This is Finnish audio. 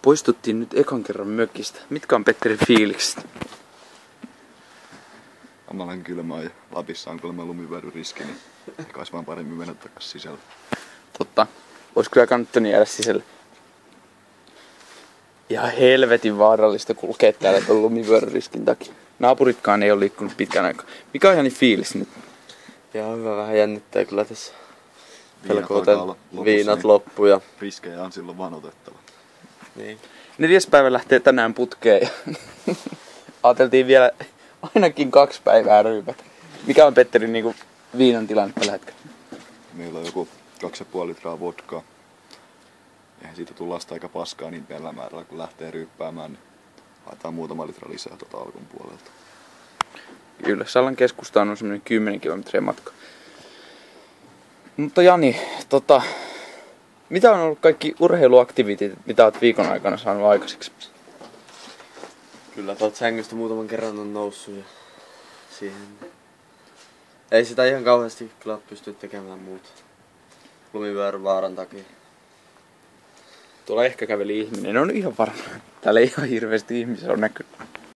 Poistuttiin nyt ekan kerran mökistä. Mitkä on Petterin fiilikset? Amalan kylmää ja Lapissa on kuulemma lumivyöryriski, niin ehkä olisi vaan paremmin mennä takas sisälle. Totta. Ois kyllä kannattanut jäädä sisälle. Ihan helvetin vaarallista kulkea täällä tuon lumivyöryriskin takia. Naapuritkaan ei ole liikkunut pitkän aikaa. Mikä on Jani fiilis nyt? Ihan hyvä, vähän jännittää kyllä tässä. Viinat loppu ja... Riskejä on silloin vaan otettava. Niin. 4. päivä lähtee tänään putkeen. Ajateltiin vielä ainakin 2 päivää ryypätä. Mikä on Petterin niinku viinan tilanne tällä hetkellä? Meillä on joku 2,5 litraa vodkaa. Eihän siitä tullasta aika paskaa niin pienellä määrällä, kun lähtee ryyppäämään, niin haetaan muutama litra lisää alkun puolelta. Kyllä, Sallan keskustaan on semmoinen 10 kilometriä matka. Mutta Jani, mitä on ollut kaikki urheiluaktiviteetit, mitä olet viikon aikana saanut aikaiseksi? Kyllä tuolta sängystä muutaman kerran on noussut ja siihen... Ei sitä ihan kauheasti kyllä pysty tekemään muuta. Lumivyöryn vaaran takia. Tuolla ehkä käveli ihminen, on ihan varma. Täällä ei ihan hirveästi ihmisiä on näkynyt.